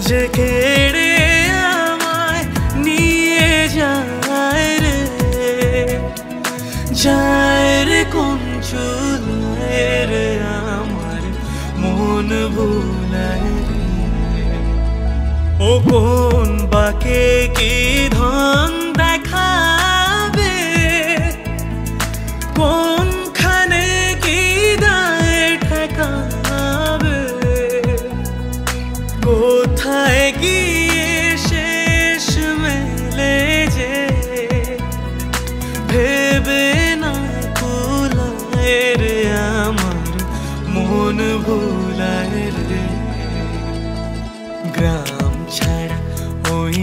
যে কেড়ে আমায় নিয়ে যায় রে, যায় রে কোন চুলায় রে আমার মন ভুলায় রে। ও কোন বাকে কি ধন দেখাবে, কোনখানে কি দায় ঠেকাবে, কোথায় গিয়ে শেষ মেলে যে ভেবে না কুলায় রে আমার মন ভুলায় রে। গ্রাম ছাড়া ওই